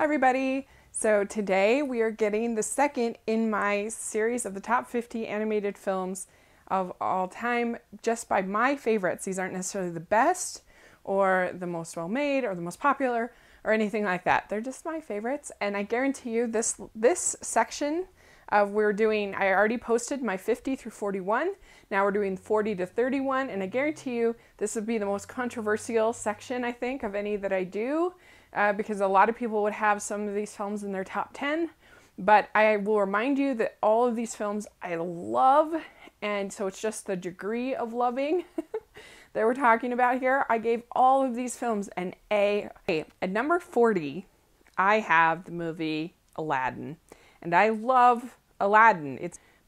everybody. So today we are getting the second in my series of the top 50 animated films of all time, just by my favorites. These aren't necessarily the best or the most well-made or the most popular or anything like that. They're just my favorites, and I guarantee you this section we're doing, I already posted my 50 through 41. Now we're doing 40 to 31, and I guarantee you this would be the most controversial section, I think, of any that I do, because a lot of people would have some of these films in their top 10. But I will remind you that all of these films I love, and so it's just the degree of loving that we're talking about here. I gave all of these films an A. At number 40, I have the movie Aladdin. And I love Aladdin.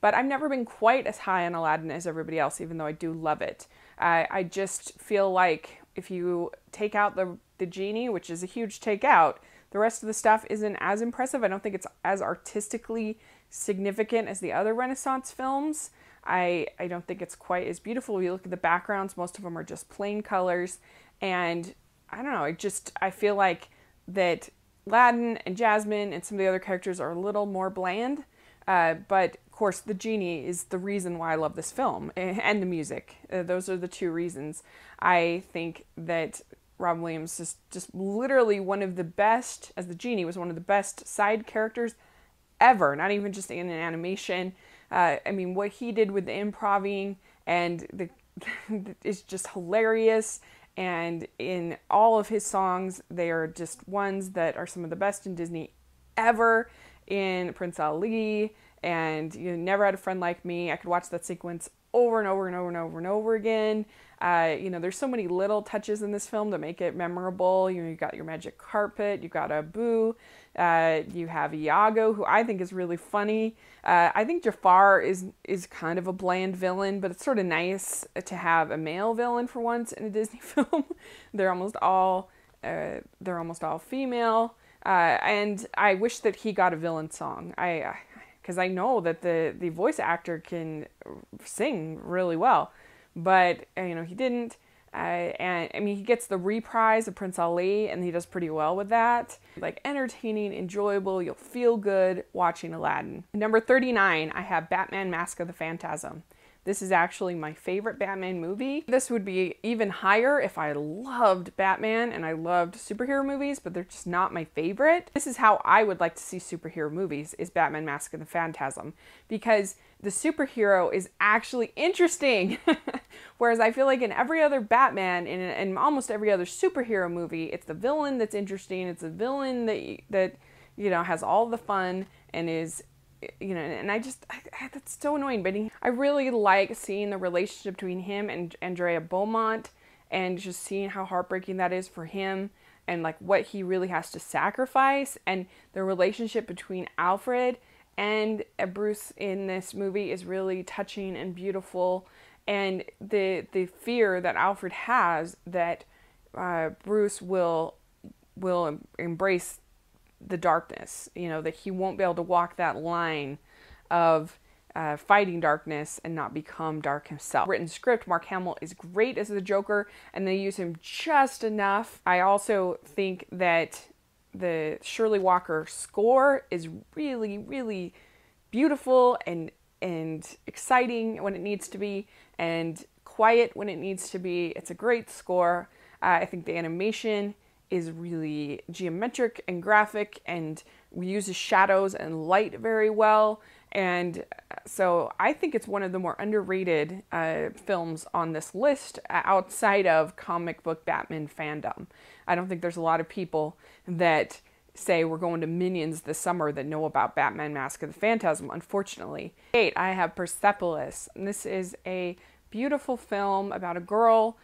But I've never been quite as high on Aladdin as everybody else, even though I do love it. I just feel like if you take out the genie, which is a huge takeout, the rest of the stuff isn't as impressive. I don't think it's as artistically significant as the other Renaissance films. I don't think it's quite as beautiful. You look at the backgrounds, most of them are just plain colors. And I don't know, I feel like that Aladdin and Jasmine and some of the other characters are a little more bland, but of course the genie is the reason why I love this film, and the music. Those are the two reasons. I think that Robin Williams is just literally one of the best, as the genie, was one of the best side characters ever, not even just in an animation. I mean, what he did with the improvising and is just hilarious. And in all of his songs, they are just ones that are some of the best in Disney ever. In Prince Ali and You Never Had a Friend Like Me, I could watch that sequence over and over and over and over and over again. There's so many little touches in this film that make it memorable. You've got your magic carpet, you've got Abu, you have Iago, who I think is really funny. I think Jafar is kind of a bland villain, but it's sort of nice to have a male villain for once in a Disney film. They're almost all female, and I wish that he got a villain song. Because I know that the voice actor can sing really well, but he didn't. And I mean, he gets the reprise of Prince Ali, and he does pretty well with that. Like, entertaining, enjoyable, you'll feel good watching Aladdin. Number 39, I have Batman: Mask of the Phantasm. This is actually my favorite Batman movie. This would be even higher if I loved Batman and I loved superhero movies, but they're just not my favorite. This is how I would like to see superhero movies, is Batman: Mask of the Phantasm, because the superhero is actually interesting. Whereas I feel like in every other Batman and almost every other superhero movie, it's the villain that's interesting. It's the villain that has all the fun and is, and that's so annoying. But I really like seeing the relationship between him and Andrea Beaumont, and just seeing how heartbreaking that is for him, and like what he really has to sacrifice, and the relationship between Alfred and Bruce in this movie is really touching and beautiful. And the fear that Alfred has that Bruce will embrace the darkness, that he won't be able to walk that line of fighting darkness and not become dark himself. Written script, Mark Hamill is great as the Joker, and they use him just enough. I also think that the Shirley Walker score is really, really beautiful and exciting when it needs to be, and quiet when it needs to be. It's a great score. I think the animation is really geometric and graphic, and uses shadows and light very well. And so I think it's one of the more underrated films on this list outside of comic book Batman fandom. I don't think there's a lot of people that say we're going to Minions this summer that know about Batman: Mask of the Phantasm, unfortunately. 8, I have Persepolis. And this is a beautiful film about a girl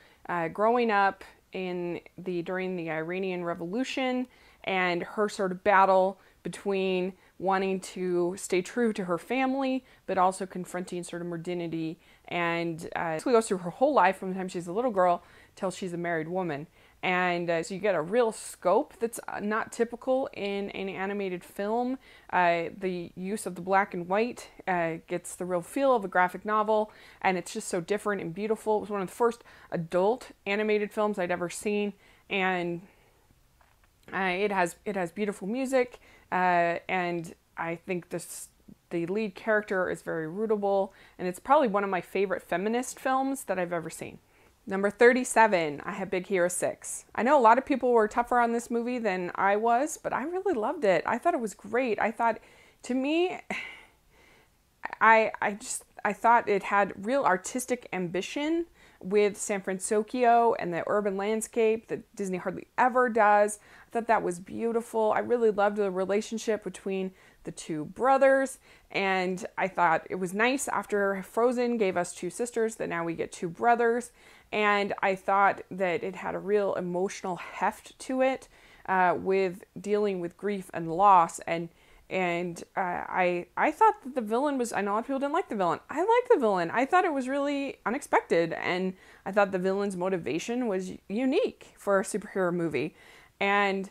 growing up during the Iranian Revolution, and her sort of battle between wanting to stay true to her family, but also confronting sort of modernity, and basically goes through her whole life from the time she's a little girl till she's a married woman. And so you get a real scope that's not typical in an animated film. The use of the black and white gets the real feel of a graphic novel, and it's just so different and beautiful. It was one of the first adult animated films I'd ever seen, and It has beautiful music, and I think the lead character is very rootable, and it's probably one of my favorite feminist films that I've ever seen. Number 37, I have Big Hero 6. I know a lot of people were tougher on this movie than I was, but I really loved it. I thought it was great. I thought, to me, I thought it had real artistic ambition with San Francisco and the urban landscape that Disney hardly ever does. I thought that was beautiful. I really loved the relationship between the two brothers, and I thought it was nice after Frozen gave us two sisters that now we get two brothers, and I thought that it had a real emotional heft to it, with dealing with grief and loss, and I thought that the villain was, I know a lot of people didn't like the villain. I liked the villain. I thought it was really unexpected, and I thought the villain's motivation was unique for a superhero movie, and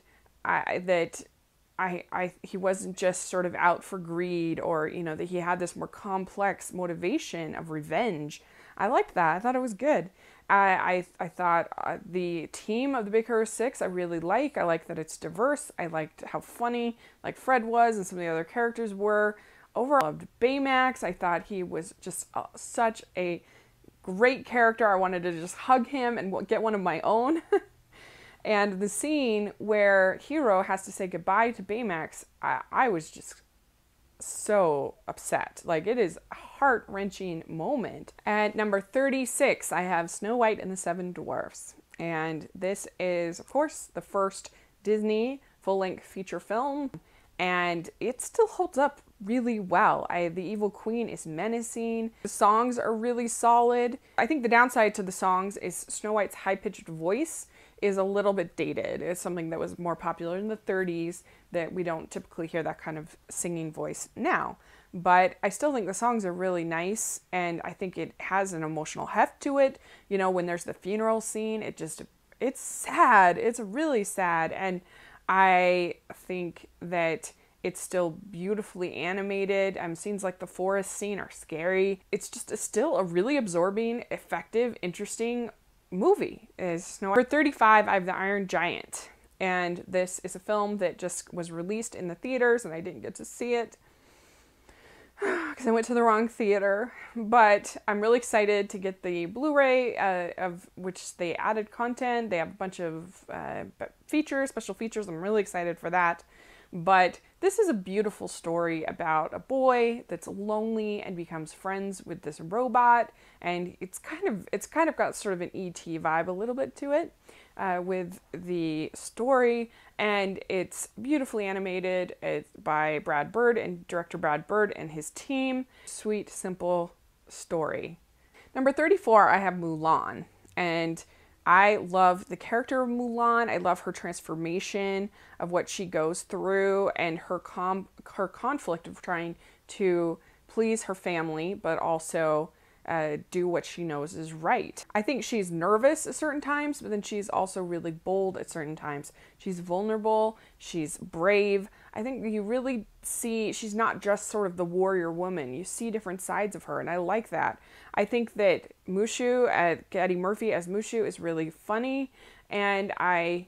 he wasn't just sort of out for greed, or, that he had this more complex motivation of revenge. I liked that. I thought it was good. I thought the team of the Big Hero 6 I really like. I like that it's diverse. I liked how funny like Fred was and some of the other characters were. Overall, I loved Baymax. I thought he was just such a great character. I wanted to just hug him and get one of my own. And the scene where Hero has to say goodbye to Baymax, I was just so upset. Like, it is a heart-wrenching moment. At number 36, I have Snow White and the Seven Dwarfs. And this is, of course, the first Disney full-length feature film. And it still holds up really well. The Evil Queen is menacing. The songs are really solid. I think the downside to the songs is Snow White's high-pitched voice is a little bit dated. It's something that was more popular in the 30s that we don't typically hear that kind of singing voice now. But I still think the songs are really nice, and I think it has an emotional heft to it. When there's the funeral scene, it's sad. It's really sad, and I think that it's still beautifully animated. Scenes like the forest scene are scary. It's just still a really absorbing, effective, interesting movie. Number 35, I have The Iron Giant. And this is a film that just was released in the theaters, and I didn't get to see it because I went to the wrong theater. But I'm really excited to get the Blu-ray, of which they added content. They have a bunch of special features. I'm really excited for that. But this is a beautiful story about a boy that's lonely and becomes friends with this robot, and it's kind of got sort of an E.T. vibe a little bit to it, with the story, and it's beautifully animated. It's by Brad Bird and director Brad Bird and his team. Sweet, simple story. Number 34, I have Mulan, and I love the character of Mulan. I love her transformation of what she goes through and her conflict of trying to please her family, but also do what she knows is right. I think she's nervous at certain times, but then she's also really bold at certain times. She's vulnerable. She's brave. I think you really see she's not just sort of the warrior woman. You see different sides of her, and I like that. I think that Mushu, Eddie Murphy as Mushu, is really funny, and I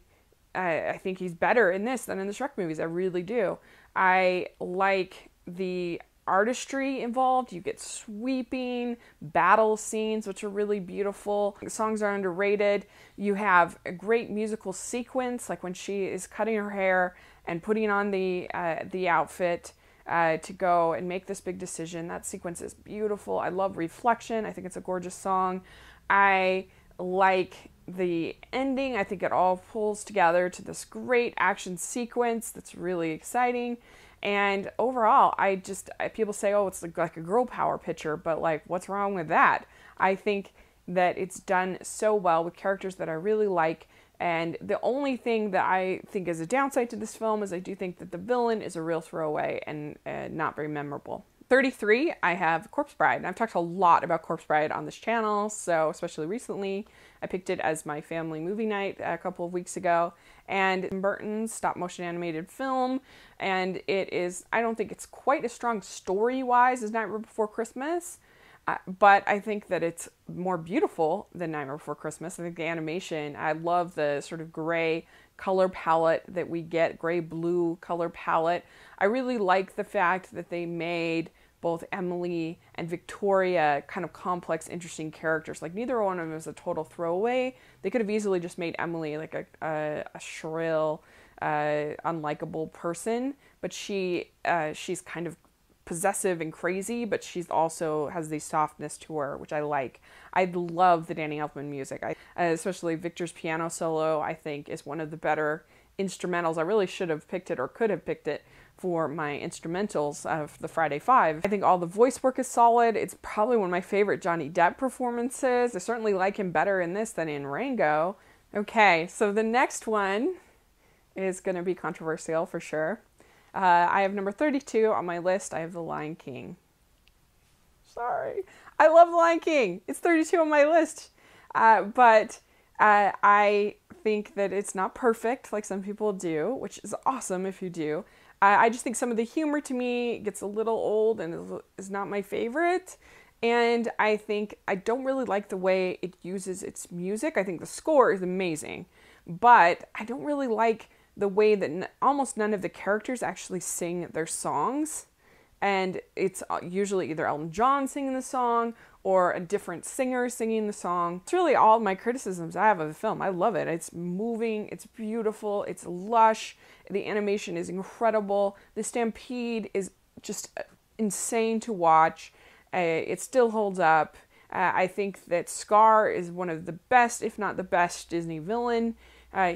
think he's better in this than in the Shrek movies. I really do. I like the artistry involved. You get sweeping battle scenes, which are really beautiful. The songs are underrated. You have a great musical sequence, like when she is cutting her hair and putting on the outfit to go and make this big decision. That sequence is beautiful. I love Reflection. I think it's a gorgeous song. I like the ending. I think it all pulls together to this great action sequence that's really exciting. And overall, people say, oh, it's like a girl power picture, but like, what's wrong with that? I think that it's done so well with characters that I really like. And the only thing that I think is a downside to this film is I do think that the villain is a real throwaway and not very memorable. 33, I have Corpse Bride. And I've talked a lot about Corpse Bride on this channel, so especially recently. I picked it as my family movie night a couple of weeks ago. And Tim Burton's stop motion animated film. And it is, I don't think it's quite as strong story-wise as Nightmare Before Christmas. But I think that it's more beautiful than Nightmare Before Christmas. I think the animation, I love the sort of gray color palette that we get, gray-blue color palette. I really like the fact that they made both Emily and Victoria kind of complex, interesting characters. Like, neither one of them is a total throwaway. They could have easily just made Emily like a shrill, unlikable person, but she's kind of possessive and crazy, but she's also has the softness to her, which I like. I love the Danny Elfman music. Especially Victor's piano solo, I think, is one of the better instrumentals. I really should have picked it, or could have picked it, for my instrumentals of the Friday Five. I think all the voice work is solid. It's probably one of my favorite Johnny Depp performances. I certainly like him better in this than in Rango. Okay, so the next one is going to be controversial for sure. I have number 32 on my list. I have The Lion King. Sorry. I love The Lion King. It's 32 on my list. But I think that it's not perfect like some people do, which is awesome if you do. I just think some of the humor to me gets a little old and is not my favorite. And I think I don't really like the way it uses its music. I think the score is amazing, but I don't really like the way that almost none of the characters actually sing their songs. And it's usually either Elton John singing the song or a different singer singing the song. It's really all my criticisms I have of the film. I love it. It's moving, it's beautiful, it's lush, the animation is incredible, the stampede is just insane to watch. It still holds up. I think that Scar is one of the best, if not the best, Disney villain.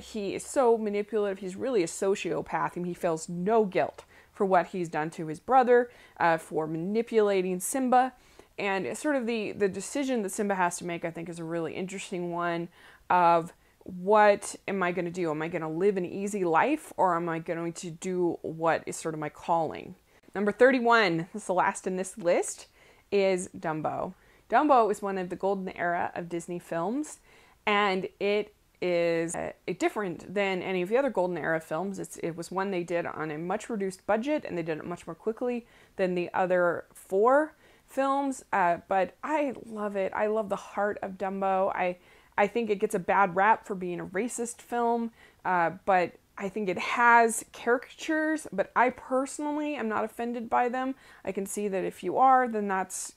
He is so manipulative. He's really a sociopath, and he feels no guilt for what he's done to his brother, for manipulating Simba. And sort of the decision that Simba has to make, I think, is a really interesting one of, what am I going to do? Am I going to live an easy life, or am I going to do what is sort of my calling? Number 31, this is the last in this list, is Dumbo. Dumbo is one of the golden era of Disney films, and it is different than any of the other golden era films. It was one they did on a much reduced budget, and they did it much more quickly than the other four films, but I love it. I love the heart of Dumbo. I think it gets a bad rap for being a racist film, but I think it has caricatures, but I personally am not offended by them. I can see that if you are, then that's,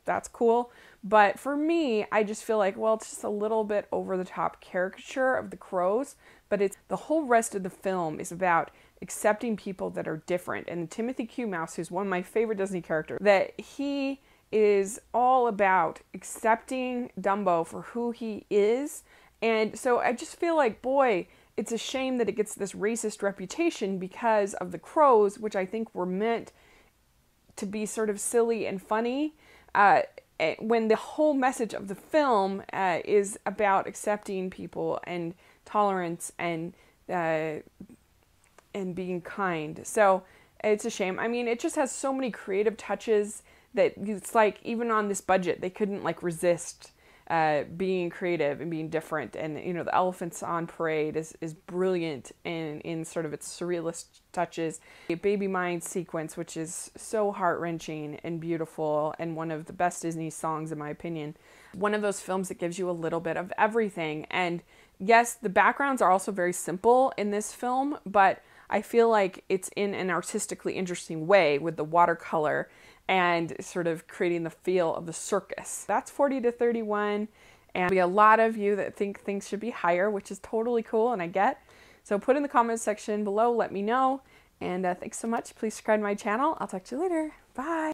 that's cool. But for me, I just feel like, well, it's just a little bit over the top caricature of the crows, but it's the whole rest of the film is about accepting people that are different. And Timothy Q. Mouse, who's one of my favorite Disney characters, that he is all about accepting Dumbo for who he is. And so I just feel like, boy, it's a shame that it gets this racist reputation because of the crows, which I think were meant to be sort of silly and funny, when the whole message of the film is about accepting people and tolerance and being kind. So it's a shame. I mean, it just has so many creative touches that it's like, even on this budget, they couldn't resist being creative and being different. And the elephants on parade is brilliant in sort of its surrealist touches. A Baby Mine sequence, which is so heart-wrenching and beautiful, and one of the best Disney songs in my opinion. One of those films that gives you a little bit of everything. And yes, the backgrounds are also very simple in this film, but I feel like it's in an artistically interesting way with the watercolor and sort of creating the feel of the circus. That's 40 to 31, and be a lot of you that think things should be higher, which is totally cool, and I get. So put in the comments section below, let me know, and thanks so much. Please subscribe to my channel. I'll talk to you later. Bye.